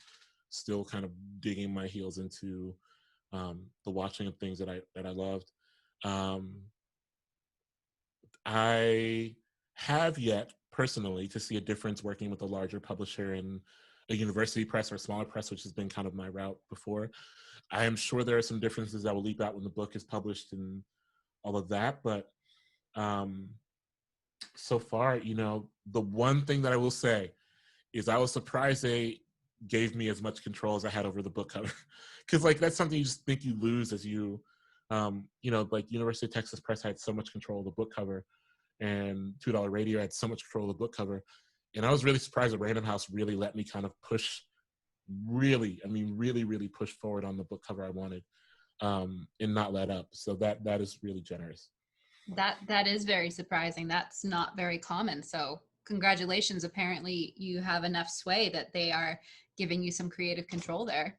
still kind of digging my heels into the watching of things that I loved. I have yet personally to see a difference working with a larger publisher in a university press or a smaller press, which has been kind of my route before. I am sure there are some differences that will leap out when the book is published and all of that, but so far, the one thing that I will say is I was surprised they gave me as much control as I had over the book cover. Because that's something you just think you lose as you, University of Texas Press had so much control of the book cover, and $2 Radio had so much control of the book cover. And I was really surprised that Random House really let me kind of push, really push forward on the book cover I wanted, and not let up. So that is really generous. That is very surprising. That's not very common. So congratulations. Apparently you have enough sway that they are giving you some creative control there.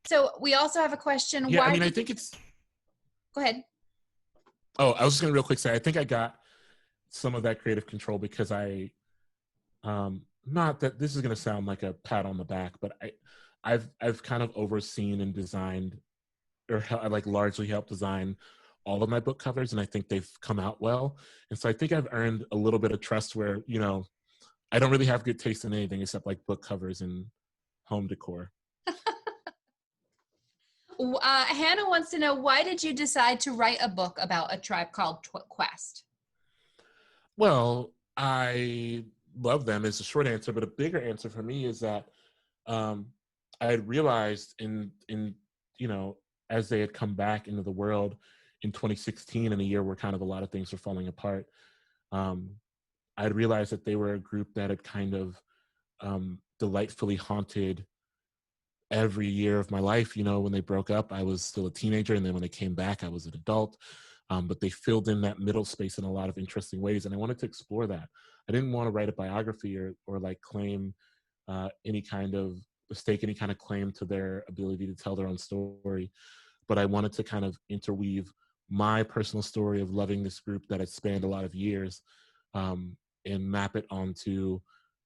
So we also have a question. Yeah, Why I mean, I think it's... Go ahead. Oh, I was just going to real quick say, I think I got some of that creative control because I, not that this is going to sound like a pat on the back, but I've kind of overseen and designed, or like largely helped design all of my book covers, and I think they've come out well. And so I think I've earned a little bit of trust where, you know, I don't really have good taste in anything except like book covers and home decor. Hannah wants to know, why did you decide to write a book about A Tribe Called Quest? Well, I love them is the short answer, but a bigger answer for me is that I had realized in you know, as they had come back into the world in 2016, in a year where kind of a lot of things were falling apart, I had realized that they were a group that had kind of delightfully haunted every year of my life. You know, when they broke up, I was still a teenager, and then when they came back, I was an adult. But they filled in that middle space in a lot of interesting ways, and I wanted to explore that. I didn't want to write a biography or like claim any kind of stake any kind of claim to their ability to tell their own story, but I wanted to kind of interweave my personal story of loving this group that had spanned a lot of years, and map it onto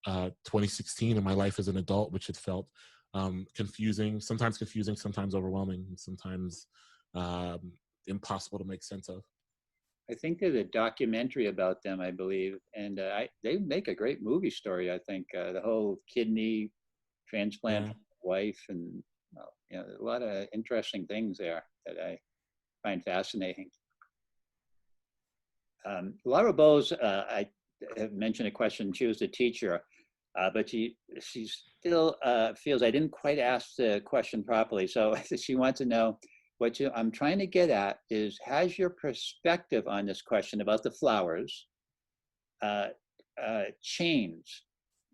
2016 and my life as an adult, which had felt confusing, sometimes overwhelming, and sometimes impossible to make sense of. I think there's a documentary about them, I believe, and they make a great movie story. I think the whole kidney transplant from the wife, and you know, a lot of interesting things there that I find fascinating. Laura Bowes, I have mentioned a question. She was a teacher, but she still feels I didn't quite ask the question properly. So she wants to know I'm trying to get at is, has your perspective on this question about the flowers changed?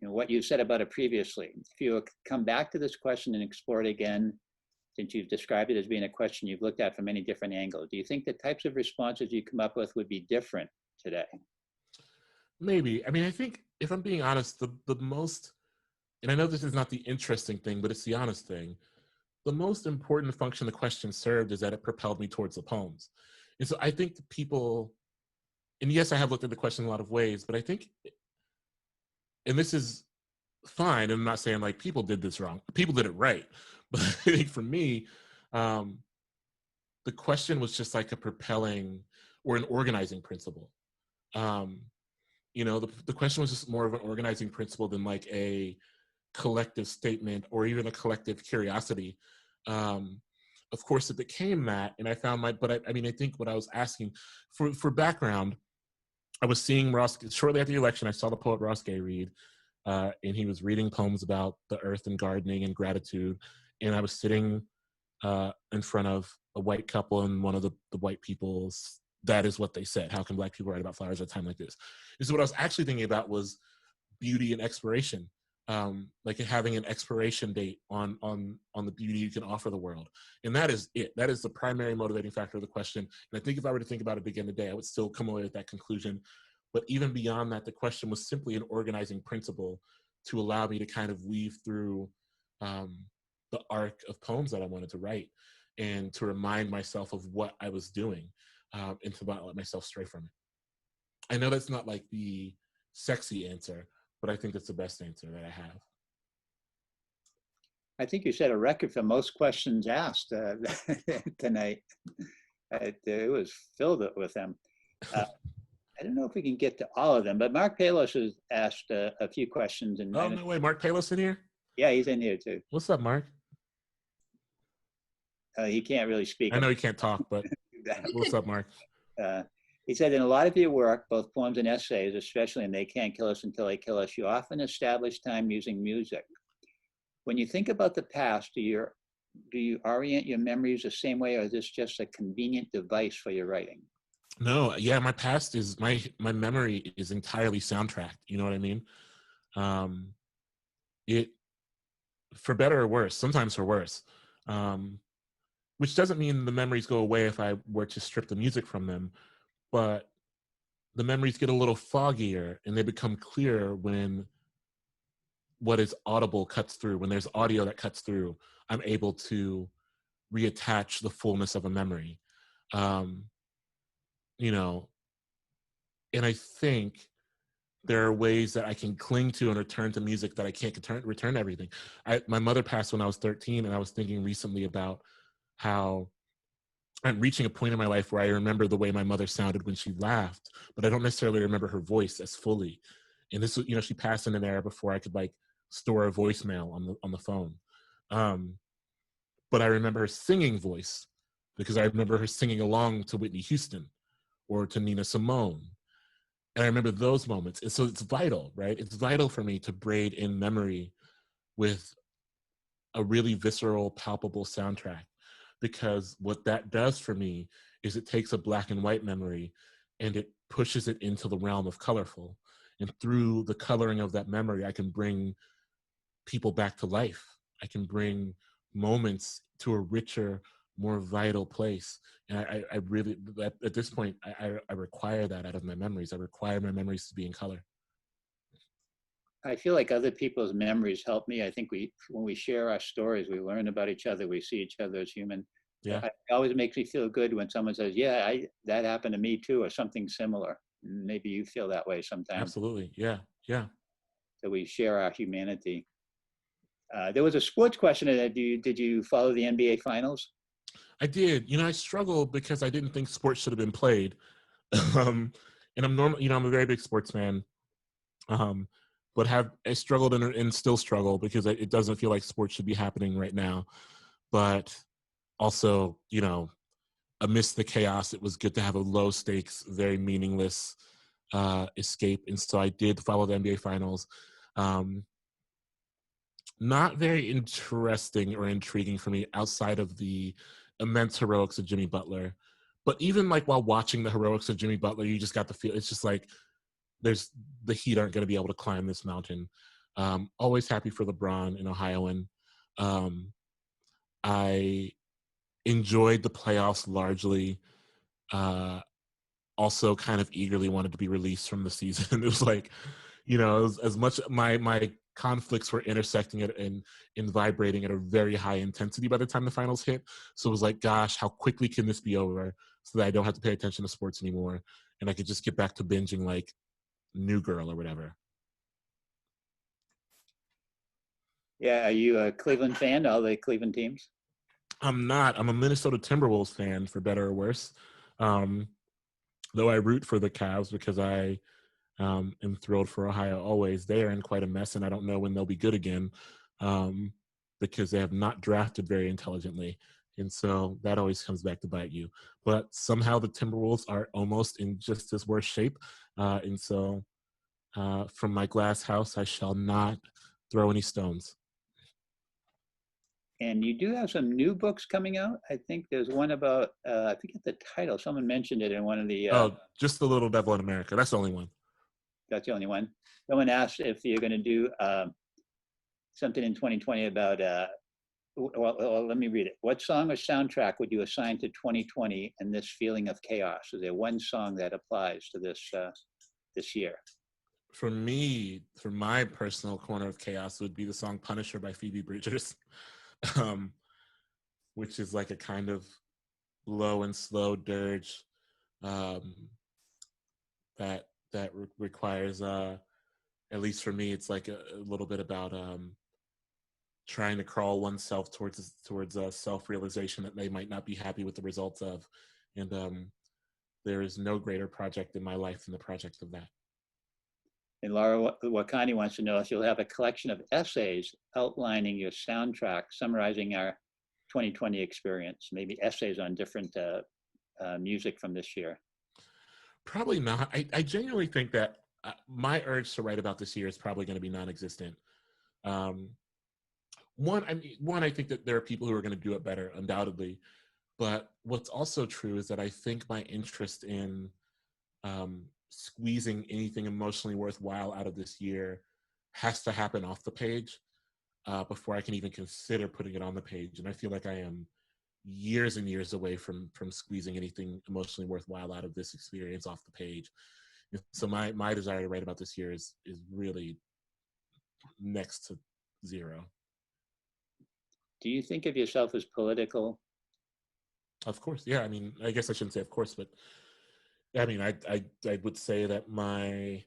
You know, what you said about it previously. If you come back to this question and explore it again, since you've described it as being a question you've looked at from many different angles, do you think the types of responses you come up with would be different today? Maybe. I mean, I think, if I'm being honest, the most, and I know this is not the interesting thing, but it's the honest thing, the most important function the question served is that it propelled me towards the poems. And so I think people, and yes, I have looked at the question in a lot of ways, but I think, and this is fine, and I'm not saying like people did this wrong, people did it right, but I think for me, the question was just like a propelling or an organizing principle. You know, the question was just more of an organizing principle than like a collective statement or even a collective curiosity. Of course, it became that, and I found I mean, I think what I was asking for background, I was seeing Ross, shortly after the election, I saw the poet Ross Gay read, and he was reading poems about the earth and gardening and gratitude, and I was sitting in front of a white couple, and one of the white people's, that is what they said, how can Black people write about flowers at a time like this? And so what I was actually thinking about was beauty and exploration, like having an expiration date on the beauty you can offer the world. And that is it. That is the primary motivating factor of the question. And I think if I were to think about it again today, I would still come away with that conclusion. But even beyond that, the question was simply an organizing principle to allow me to kind of weave through the arc of poems that I wanted to write, and to remind myself of what I was doing, and to not let myself stray from it. I know that's not like the sexy answer, but I think that's the best answer that I have. I think you set a record for most questions asked tonight. It was filled with them. I don't know if we can get to all of them, but Mark Palos has asked a few questions. And oh, no way, Mark Palos in here? Yeah, he's in here too. What's up, Mark? He can't really speak. I know he can't talk, but what's up, Mark? He said, in a lot of your work, both poems and essays, especially in They Can't Kill Us Until They Kill Us, you often establish time using music. When you think about the past, do you orient your memories the same way, or is this just a convenient device for your writing? No, yeah, my past is my memory is entirely soundtracked. You know what I mean? Um, it for better or worse, sometimes for worse. Um, which doesn't mean the memories go away if I were to strip the music from them, but the memories get a little foggier and they become clearer when what is audible cuts through. When there's audio that cuts through, I'm able to reattach the fullness of a memory. Um, you know, and I think there are ways that I can cling to and return to music that I can't return to everything. My mother passed when I was 13, and I was thinking recently about how I'm reaching a point in my life where I remember the way my mother sounded when she laughed, but I don't necessarily remember her voice as fully. And this was, she passed in an era before I could like store a voicemail on the phone. Um, but I remember her singing voice because I remember her singing along to Whitney Houston or to Nina Simone. And I remember those moments. And so it's vital, right? It's vital for me to braid in memory with a really visceral, palpable soundtrack, because what that does for me is it takes a black and white memory and it pushes it into the realm of colorful. And through the coloring of that memory, I can bring people back to life. I can bring moments to a richer, more vital place. And I really, at this point, I require that out of my memories. I require my memories to be in color. I feel like other people's memories help me. I think when we share our stories, we learn about each other. We see each other as human. Yeah. It always makes me feel good when someone says, yeah, that happened to me too, or something similar. Maybe you feel that way sometimes. Absolutely. Yeah. Yeah. So we share our humanity. There was a sports question. Did you follow the NBA finals? I did. I struggled because I didn't think sports should have been played. And I'm normal, I'm a very big sports fan. But I struggled and still struggle because it doesn't feel like sports should be happening right now. But also, amidst the chaos, it was good to have a low stakes, very meaningless escape. And so I did follow the NBA finals. Not very interesting or intriguing for me outside of the immense heroics of Jimmy Butler. But even like while watching the heroics of Jimmy Butler, you just got the feel, it's just like the Heat aren't going to be able to climb this mountain. Always happy for LeBron, an Ohioan. I enjoyed the playoffs largely. Also kind of eagerly wanted to be released from the season. It was like, it was as much my conflicts were intersecting it and vibrating at a very high intensity by the time the finals hit. So it was like, gosh, how quickly can this be over so that I don't have to pay attention to sports anymore and I could just get back to binging like New Girl or whatever. Yeah, are you a Cleveland fan? All the Cleveland teams? I'm not. I'm a Minnesota Timberwolves fan, for better or worse. Though I root for the Cavs because I am thrilled for Ohio always. They are in quite a mess, and I don't know when they'll be good again because they have not drafted very intelligently. And so that always comes back to bite you. But somehow the Timberwolves are almost in just as worse shape. And so from my glass house, I shall not throw any stones. And you do have some new books coming out. I think there's one about, I forget the title. Someone mentioned it in one of the... Just The Little Devil in America. That's the only one. That's the only one. Someone asked if you're going to do something in 2020 about, well, let me read it. What song or soundtrack would you assign to 2020 and this feeling of chaos? Is there one song that applies to this year? For me, for my personal corner of chaos, would be the song Punisher by Phoebe Bridgers, which is like a kind of low and slow dirge that requires, at least for me, it's like a little bit about trying to crawl oneself towards self-realization that they might not be happy with the results of. And there is no greater project in my life than the project of that. And Laura Wakani wants to know if you'll have a collection of essays outlining your soundtrack, summarizing our 2020 experience, maybe essays on different music from this year. Probably not. I genuinely think that my urge to write about this year is probably going to be non-existent. One, I think that there are people who are going to do it better, undoubtedly. But what's also true is that I think my interest in squeezing anything emotionally worthwhile out of this year has to happen off the page before I can even consider putting it on the page. And I feel like I am years and years away from squeezing anything emotionally worthwhile out of this experience off the page. And so my desire to write about this year is really next to zero. Do you think of yourself as political? Of course, yeah. I mean, I guess I shouldn't say of course, but I mean, I would say that my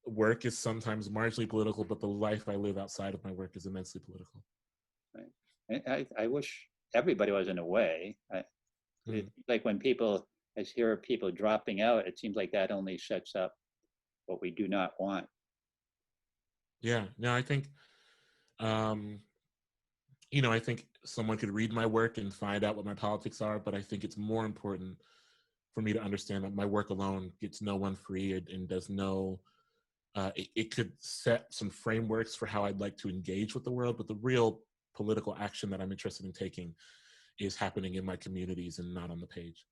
work is sometimes marginally political, but the life I live outside of my work is immensely political. Right. I wish everybody was in a way. Like when I hear people dropping out, it seems like that only sets up what we do not want. Yeah, no, I think, I think someone could read my work and find out what my politics are, but I think it's more important for me to understand that my work alone gets no one free and does no, it could set some frameworks for how I'd like to engage with the world, but the real political action that I'm interested in taking is happening in my communities and not on the page.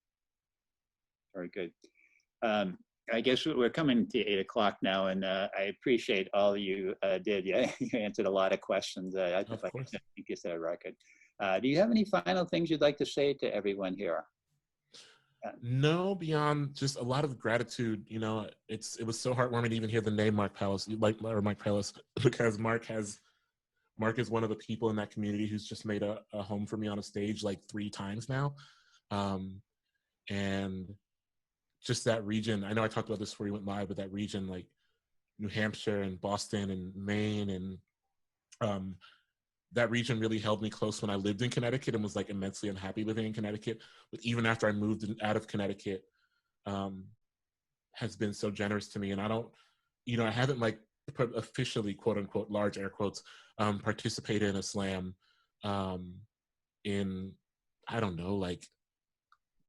Very good. I guess we're coming to 8 o'clock now, and I appreciate all you did. Yeah, you answered a lot of questions. I think you set a record. Do you have any final things you'd like to say to everyone here? No, beyond just a lot of gratitude. It was so heartwarming to even hear the name Mark Pallis, because Mark is one of the people in that community who's just made a home for me on a stage like 3 times now. And just that region, I know I talked about this before we went live, but that region like New Hampshire and Boston and Maine and that region really held me close when I lived in Connecticut and was like immensely unhappy living in Connecticut. But even after I moved out of Connecticut, has been so generous to me. And I haven't like officially, quote unquote, large air quotes, participated in a slam in, I don't know, like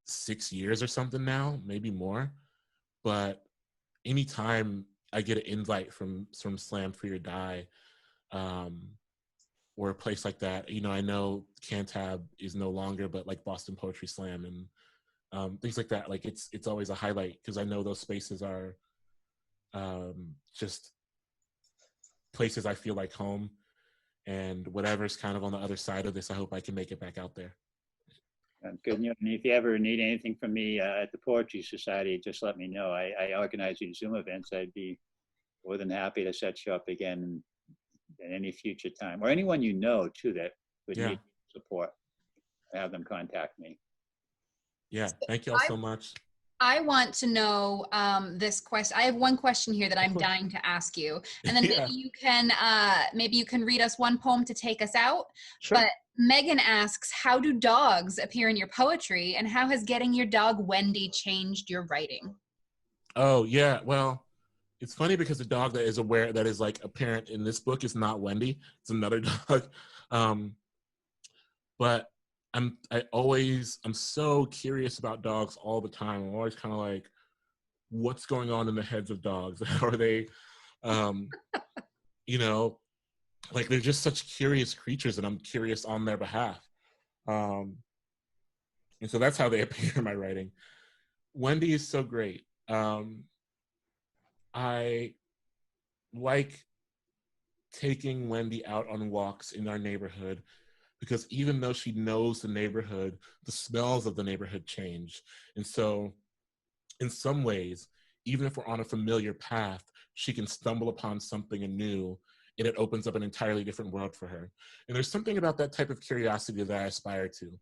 6 years or something now, maybe more. But anytime I get an invite from Slam Free or Die, or a place like that, I know Cantab is no longer, but like Boston Poetry Slam and things like that, like it's always a highlight because I know those spaces are just places I feel like home, and whatever's kind of on the other side of this, I hope I can make it back out there. Good. And if you ever need anything from me at the Poetry Society, just let me know. I organize these Zoom events. I'd be more than happy to set you up again at any future time, or anyone too that would need support. Have them contact me. Yeah, thank you all so much. I want to know this question. I have one question here that I'm dying to ask you, and then maybe you can read us one poem to take us out. Sure. But Megan asks, how do dogs appear in your poetry, and how has getting your dog Wendy changed your writing? Oh yeah, well, it's funny because the dog that is like apparent in this book is not Wendy. It's another dog. But I'm so curious about dogs all the time. I'm always kind of like, what's going on in the heads of dogs? How are they, like they're just such curious creatures, and I'm curious on their behalf. And so that's how they appear in my writing. Wendy is so great. I like taking Wendy out on walks in our neighborhood because even though she knows the neighborhood, the smells of the neighborhood change. And so in some ways, even if we're on a familiar path, she can stumble upon something anew, and it opens up an entirely different world for her. And there's something about that type of curiosity that I aspire to,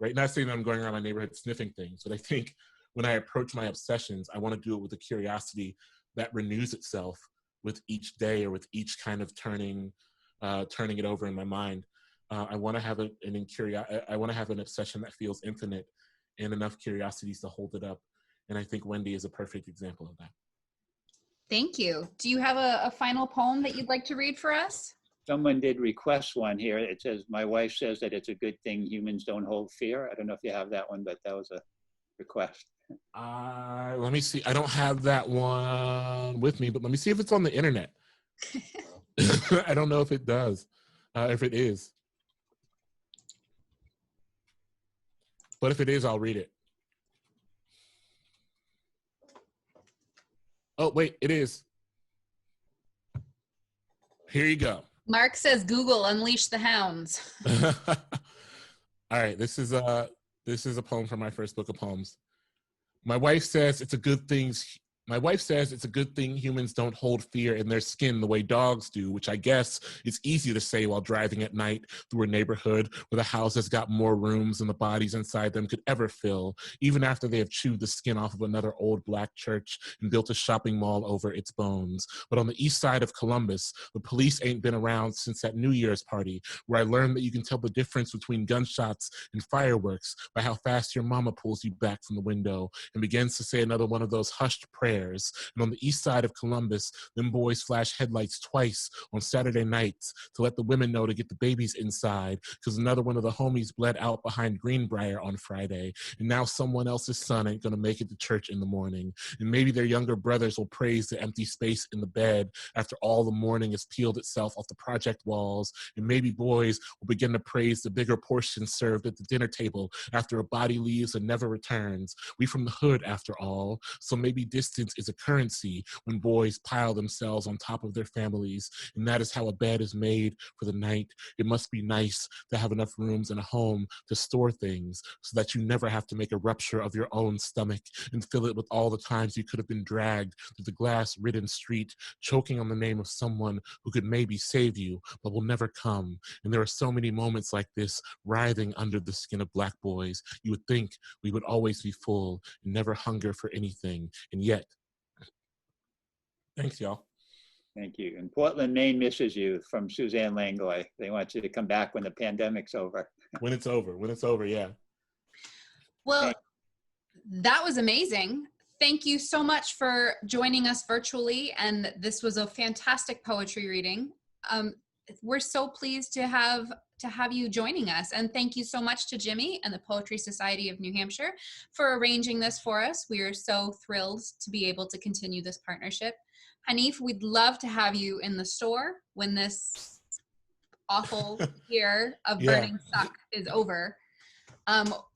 right? Not saying that I'm going around my neighborhood sniffing things, but I think when I approach my obsessions, I want to do it with a curiosity that renews itself with each day or with each kind of turning it over in my mind. I want to have an obsession that feels infinite and enough curiosities to hold it up. And I think Wendy is a perfect example of that. Thank you. Do you have a final poem that you'd like to read for us? Someone did request one here. It says, my wife says that it's a good thing humans don't hold fear. I don't know if you have that one, but that was a request. Let me see. I don't have that one with me, but let me see if it's on the internet. I don't know if it does, if it is. But if it is, I'll read it. Oh, wait, it is. Here you go. Mark says, Google, unleash the hounds. All right, this is a poem from my first book of poems. My wife says it's a good thing humans don't hold fear in their skin the way dogs do, which I guess is easy to say while driving at night through a neighborhood where the house has got more rooms than the bodies inside them could ever fill, even after they have chewed the skin off of another old black church and built a shopping mall over its bones. But on the east side of Columbus, the police ain't been around since that New Year's party, where I learned that you can tell the difference between gunshots and fireworks by how fast your mama pulls you back from the window and begins to say another one of those hushed prayers. And on the east side of Columbus, them boys flash headlights twice on Saturday nights to let the women know to get the babies inside, because another one of the homies bled out behind Greenbrier on Friday, and now someone else's son ain't gonna make it to church in the morning. And maybe their younger brothers will praise the empty space in the bed after all the morning has peeled itself off the project walls, and maybe boys will begin to praise the bigger portions served at the dinner table after a body leaves and never returns. We from the hood, after all, so maybe distance is a currency when boys pile themselves on top of their families, and that is how a bed is made for the night. It must be nice to have enough rooms in a home to store things so that you never have to make a rupture of your own stomach and fill it with all the times you could have been dragged through the glass-ridden street, choking on the name of someone who could maybe save you, but will never come. And there are so many moments like this writhing under the skin of black boys. You would think we would always be full and never hunger for anything, and yet. Thanks, y'all. Thank you. And Portland, Maine misses you, from Suzanne Langlois. They want you to come back when the pandemic's over. When it's over, yeah. Well, that was amazing. Thank you so much for joining us virtually. And this was a fantastic poetry reading. We're so pleased to have you joining us. And thank you so much to Jimmy and the Poetry Society of New Hampshire for arranging this for us. We are so thrilled to be able to continue this partnership. Hanif, we'd love to have you in the store when this awful year of burning suck is over.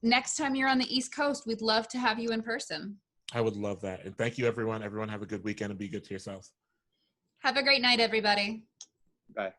Next time you're on the East Coast, we'd love to have you in person. I would love that. And thank you, everyone. Everyone have a good weekend and be good to yourselves. Have a great night, everybody. Bye.